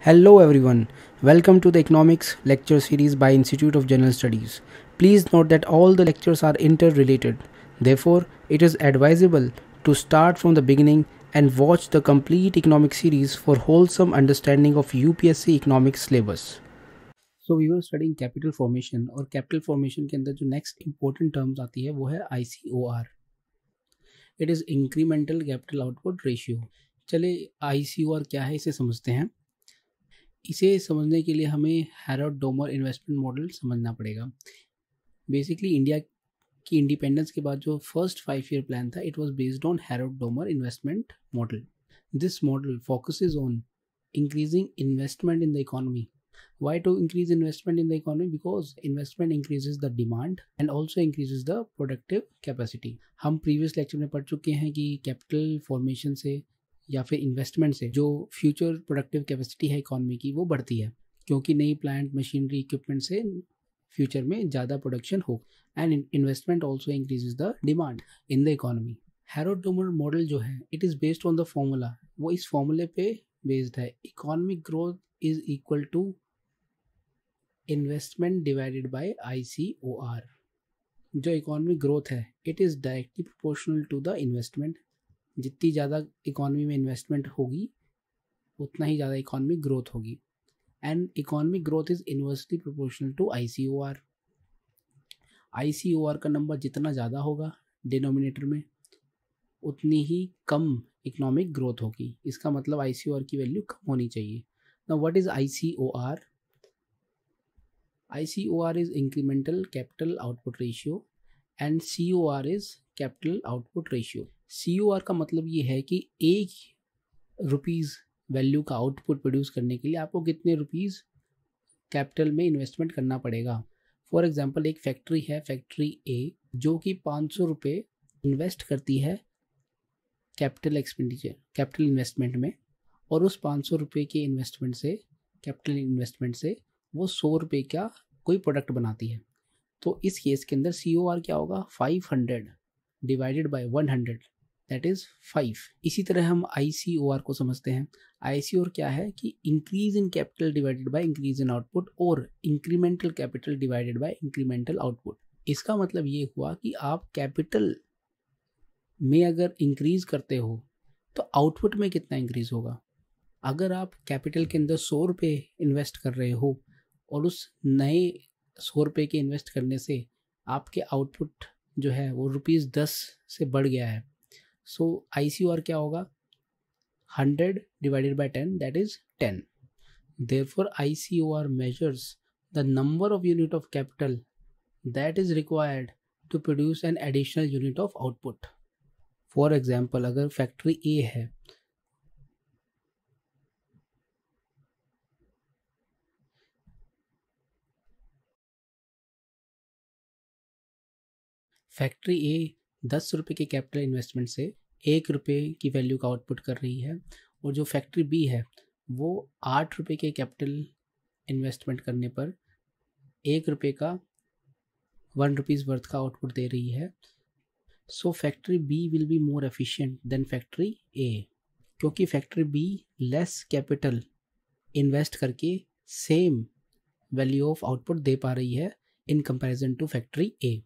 Hello everyone, welcome to the economics lecture series by Institute of General Studies. Please note that all the lectures are interrelated. Therefore, it is advisable to start from the beginning and watch the complete economic series for wholesome understanding of UPSC economics syllabus. So we were studying capital formation और capital formation के अंदर जो next important terms आती है वो है ICOR. It is incremental capital output ratio. चले ICOR क्या है इसे समझते हैं. इसे समझने के लिए हमें हैरोल्ड डोमर इन्वेस्टमेंट मॉडल समझना पड़ेगा. बेसिकली इंडिया की इंडिपेंडेंस के बाद जो फर्स्ट 5 ईयर प्लान था it was based on Harold Domar investment model. This model focuses on increasing investment in the economy. Why to increase investment in the economy? Because investment increases the demand and also increases the productive capacity. हम previous lecture में पढ़ चुके हैं कि capital formation से या फिर investment से जो फ्यूचर प्रोडक्टिव कैपेसिटी है इकोनॉमी की वो बढ़ती है, क्योंकि नई प्लांट मशीनरी इक्विपमेंट से फ्यूचर में ज़्यादा प्रोडक्शन हो and investment also increases the demand in the economy. Harrod Domar model जो है it is based on the formula. वो इस फॉर्मूले पे बेस्ड है. Economic growth is equal to investment divided by ICOR. जो इकोनॉमिक ग्रोथ है it is directly proportional to the investment. जितनी ज़्यादा इकोनॉमी में इन्वेस्टमेंट होगी उतना ही ज़्यादा इकोनॉमिक ग्रोथ होगी. And economic growth is inversely proportional to ICOR. ICOR का नंबर जितना ज़्यादा होगा डिनोमिनेटर में उतनी ही कम इकोनॉमिक ग्रोथ होगी. इसका मतलब ICOR की वैल्यू कम होनी चाहिए. Now what is ICOR? ICOR is incremental capital output ratio and COR is capital output ratio. COR का मतलब ये है कि एक रुपीज़ वैल्यू का आउटपुट प्रोड्यूस करने के लिए आपको कितने रुपीज़ कैपिटल में इन्वेस्टमेंट करना पड़ेगा. फॉर एग्जांपल एक फैक्ट्री है, फैक्ट्री ए, जो कि 500 रुपये इन्वेस्ट करती है कैपिटल एक्सपेंडिचर कैपिटल इन्वेस्टमेंट में, और उस 500 रुपये के इन्वेस्टमेंट से कैपिटल इन्वेस्टमेंट से वो 100 रुपये का कोई प्रोडक्ट बनाती है. तो इस केस के अंदर COR क्या होगा? 500 डिवाइडेड बाय 100 दैट इज़ 5. इसी तरह हम ICOR को समझते हैं. ICOR क्या है कि increase in capital divided by increase in output और incremental capital divided by incremental output. इसका मतलब ये हुआ कि आप कैपिटल में अगर इंक्रीज करते हो तो आउटपुट में कितना इंक्रीज होगा. अगर आप कैपिटल के अंदर 100 रुपये इन्वेस्ट कर रहे हो और उस नए 100 रुपये के इन्वेस्ट करने से आपके आउटपुट जो है वो ₹10 से बढ़ गया है, सो ICOR क्या होगा? 100 divided by 10 that is 10. Therefore ICOR measures the number of unit of capital that is required to produce an additional unit of output. For example अगर फैक्ट्री ए है, फैक्ट्री ए 10 रुपये के कैपिटल इन्वेस्टमेंट से 1 रुपये की value का output कर रही है, और जो फैक्ट्री बी है वो 8 रुपये के कैपिटल इन्वेस्टमेंट करने पर 1 रुपये का 1 रुपीज़ वर्थ का आउटपुट दे रही है. So factory B will be more efficient than factory A, क्योंकि factory B less capital invest करके सेम वैल्यू ऑफ आउटपुट दे पा रही है in comparison to factory A.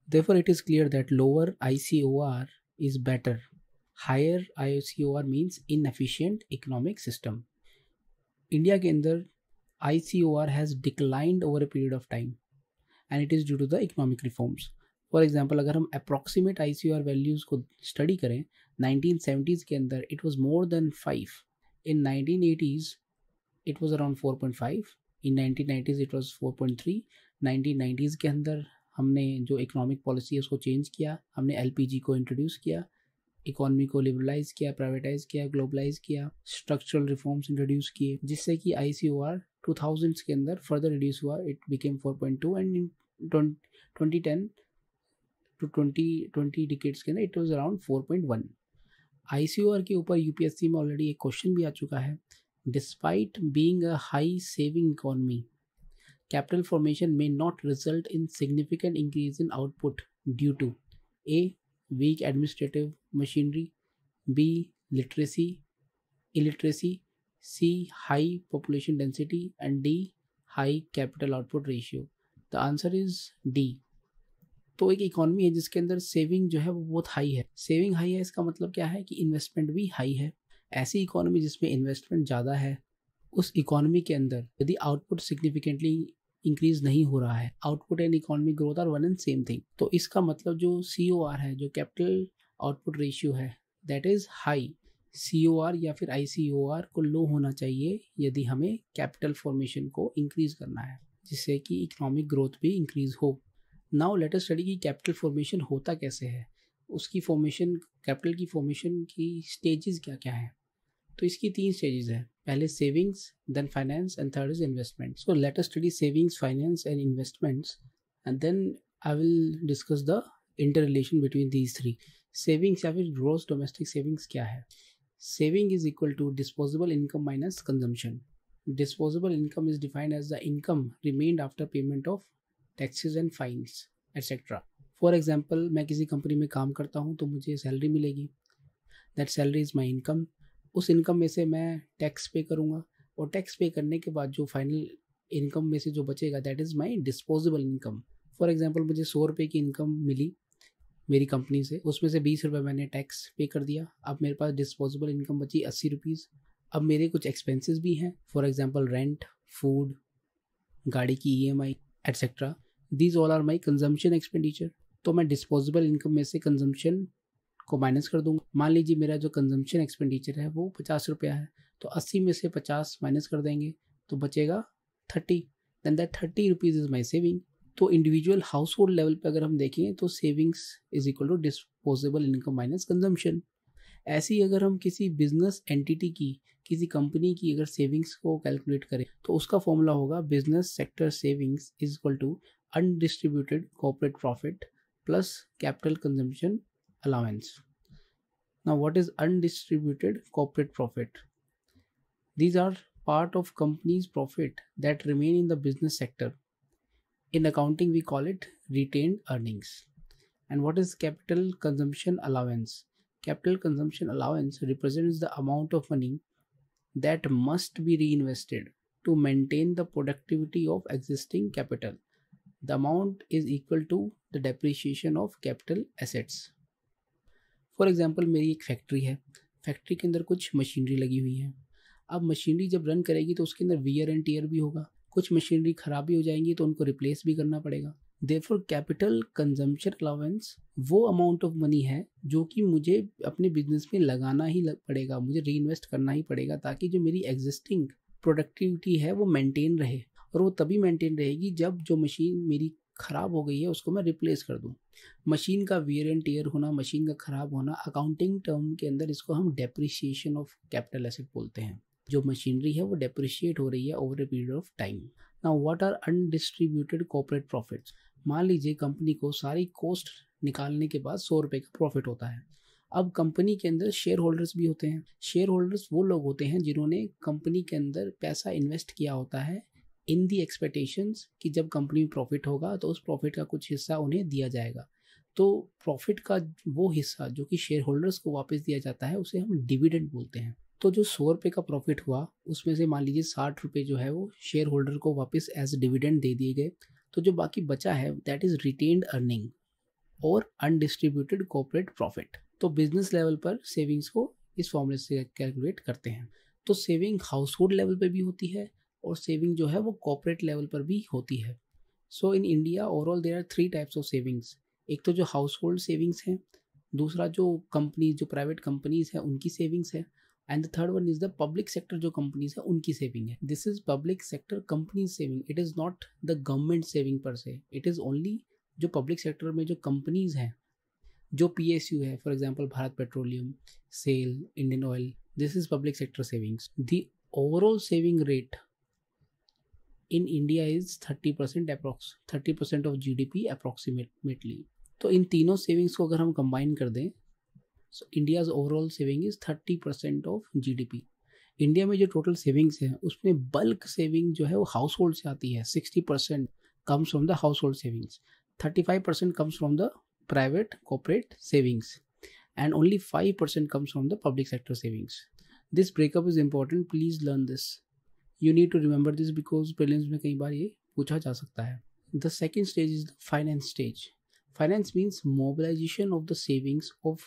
Therefore, it is clear that lower ICOR is better. Higher ICOR means inefficient economic system. India के अंदर ICOR has declined over a period of time and it is due to the economic reforms. For example, अगर हम approximate ICOR values को study करें 1970s के अंदर it was more than 5. In 1980s it was around 4.5. In 1990s it was 4.3. 1990s के अंदर हमने जो इकोनॉमिक पॉलिसी है उसको चेंज किया. हमने LPG को इंट्रोड्यूस किया, इकोनॉमी को लिबरलाइज किया, प्राइवेटाइज किया, ग्लोबलाइज किया, स्ट्रक्चरल रिफॉर्म्स इंट्रोड्यूस किए, जिससे कि ICOR 2000s के अंदर फर्दर रिड्यूस हुआ. It became 4.2 and in 2010 to 2020 decades के अंदर इट वाज अराउंड 4.1. ICOR के ऊपर UPSC में ऑलरेडी एक क्वेश्चन भी आ चुका है. Despite being a high saving economy, capital formation may not result in significant increase in output due to A. weak administrative machinery, B. illiteracy, C, high population density, and D, high capital output ratio? The answer is D. तो एक economy है जिसके अंदर saving जो है वो बहुत high है। सेविंग हाई है इसका मतलब क्या है कि इन्वेस्टमेंट भी हाई है। ऐसी इकोनॉमी जिसमें इन्वेस्टमेंट ज़्यादा है, उस इकोनॉमी के अंदर यदि आउटपुट सिग्निफिकेंटली इंक्रीज नहीं हो रहा है, output and economic growth are one and same thing, तो इसका मतलब जो COR है, जो कैपिटल आउटपुट रेशियो है, दैट इज हाई। COR या फिर ICOR को लो होना चाहिए यदि हमें कैपिटल फॉर्मेशन को इंक्रीज करना है, जिससे कि इकोनॉमिक ग्रोथ भी इंक्रीज हो। नाउ लेट अस स्टडी कि कैपिटल फॉर्मेशन होता कैसे है, उसकी फॉर्मेशन, कैपिटल की फॉर्मेशन की स्टेजेस क्या क्या है। तो इसकी 3 स्टेजेस है, पहले savings, then finance, and third is investment. So let us study savings, finance and investments, and then I will discuss the interrelation between these 3। Savings या फिर ग्रॉस डोमेस्टिक सेविंग्स क्या है? Saving is equal to disposable income minus consumption. Disposable income is defined as the income remained after payment of taxes and fines etcetera. For example, मैं किसी company में काम करता हूँ तो मुझे सैलरी मिलेगी, that salary is my income. उस इनकम में से मैं टैक्स पे करूँगा, और टैक्स पे करने के बाद जो फाइनल इनकम में से जो बचेगा, that is my disposable income. For example, मुझे 100 रुपये की इनकम मिली मेरी कंपनी से, उसमें से 20 रुपये मैंने टैक्स पे कर दिया, अब मेरे पास डिस्पोजेबल इनकम बची 80 रुपीज़। अब मेरे कुछ एक्सपेंसेस भी हैं, फॉर एग्जाम्पल रेंट, फूड, गाड़ी की EMI etcetera. These all are my consumption expenditure. तो मैं डिस्पोजेबल इनकम में से कंजम्पशन को माइनस कर दूंगा। मान लीजिए मेरा जो कंजम्पशन एक्सपेंडिचर है वो 50 रुपया है, तो 80 में से 50 माइनस कर देंगे तो बचेगा 30, then that 30 rupees is my saving. तो इंडिविजुअल हाउस होल्ड लेवल पे अगर हम देखें तो savings is equal to disposable income minus consumption. ऐसी अगर हम किसी बिजनेस एंटिटी की, किसी कंपनी की अगर सेविंग्स को कैलकुलेट करें तो उसका फॉर्मूला होगा business sector savings is equal to undistributed corporate profit plus capital consumption allowance. Now what is undistributed corporate profit? These are part of company's profit that remain in the business sector. In accounting we call it retained earnings. And what is capital consumption allowance? Capital consumption allowance represents the amount of money that must be reinvested to maintain the productivity of existing capital. The amount is equal to the depreciation of capital assets. For example, मेरी एक factory है, factory के अंदर कुछ machinery लगी हुई है। अब मशीनरी जब रन करेगी तो उसके अंदर वियर एंड टियर भी होगा, कुछ मशीनरी खराब भी हो जाएंगी तो उनको रिप्लेस भी करना पड़ेगा। देयरफॉर कैपिटल कंजम्पशन अलाउंस वो अमाउंट ऑफ मनी है जो कि मुझे अपने बिजनेस में लगाना ही पड़ेगा, मुझे री इन्वेस्ट करना ही पड़ेगा, ताकि जो मेरी एग्जिस्टिंग प्रोडक्टिविटी है वो मेंटेन रहे। और वो तभी मेंटेन रहेगी जब जो मशीन मेरी ख़राब हो गई है उसको मैं रिप्लेस कर दूं। मशीन का वियर एंड टियर होना, मशीन का ख़राब होना, अकाउंटिंग टर्म के अंदर इसको हम डेप्रिसिएशन ऑफ कैपिटल एसेट बोलते हैं। जो मशीनरी है वो डेप्रिशिएट हो रही है over a period of time. Now what are undistributed corporate profits? मान लीजिए कंपनी को सारी कॉस्ट निकालने के बाद 100 रुपये का प्रॉफिट होता है। अब कंपनी के अंदर शेयर होल्डर्स भी होते हैं। शेयर होल्डर्स वो लोग होते हैं जिन्होंने कंपनी के अंदर पैसा इन्वेस्ट किया होता है इन दी एक्सपेक्टेशंस कि जब कंपनी में प्रॉफिट होगा तो उस प्रॉफिट का कुछ हिस्सा उन्हें दिया जाएगा। तो प्रॉफिट का वो हिस्सा जो कि शेयर होल्डर्स को वापस दिया जाता है उसे हम डिविडेंड बोलते हैं। तो जो 100 रुपये का प्रॉफिट हुआ उसमें से मान लीजिए 60 रुपये जो है वो शेयर होल्डर को वापस एज डिविडेंड दे दिए गए, तो जो बाकी बचा है दैट इज रिटेन्ड अर्निंग और अनडिस्ट्रीब्यूटेड कॉर्पोरेट प्रॉफिट। तो बिजनेस लेवल पर सेविंग्स को इस फॉर्मूले से कैलकुलेट करते हैं। तो सेविंग हाउस होल्ड लेवल पर भी होती है और सेविंग जो है वो कॉर्पोरेट लेवल पर भी होती है। So in India overall there are 3 types of savings. एक तो जो हाउस होल्ड सेविंग्स हैं, दूसरा जो कंपनी, जो प्राइवेट कंपनीज हैं उनकी सेविंग्स है, and the third one is the public sector जो कंपनीज है उनकी सेविंग है। This is public sector company saving, it is not the government saving per se, it is only जो public sector में जो कंपनीज हैं, जो PSU है, for example Bharat Petroleum, SAIL, Indian Oil, this is public sector savings. The overall saving rate in India is 30% approx, 30% of GDP approximately। तो इन तीनों savings को अगर हम कंबाइन कर दें, सो India's overall saving is 30% of GDP। India में जो टोटल सेविंग्स है उसमें बल्क सेविंग जो है वो हाउस होल्ड से आती है। 60% comes from the household savings, 35% comes from the private corporate savings, and only 5% comes from the public sector savings. This breakup is important, please learn this, you need to remember this because prelims में कई बार ये पूछा जा सकता है. The second stage is the finance stage. Finance means mobilisation of the savings of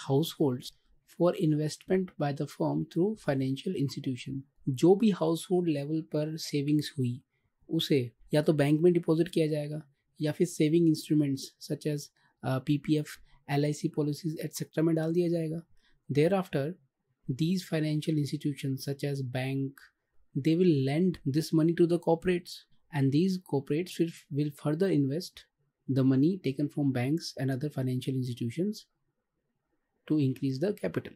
households for investment by the firm through financial institution. जो भी हाउस होल्ड लेवल पर सेविंग्स हुई उसे या तो बैंक में डिपॉजिट किया जाएगा या फिर saving instruments such as PPF, LIC policies etcetera में डाल दिया जाएगा. Thereafter these financial institutions such as bank, they will lend this money to the corporates, and these corporates will further invest the money taken from banks and other financial institutions to increase the capital.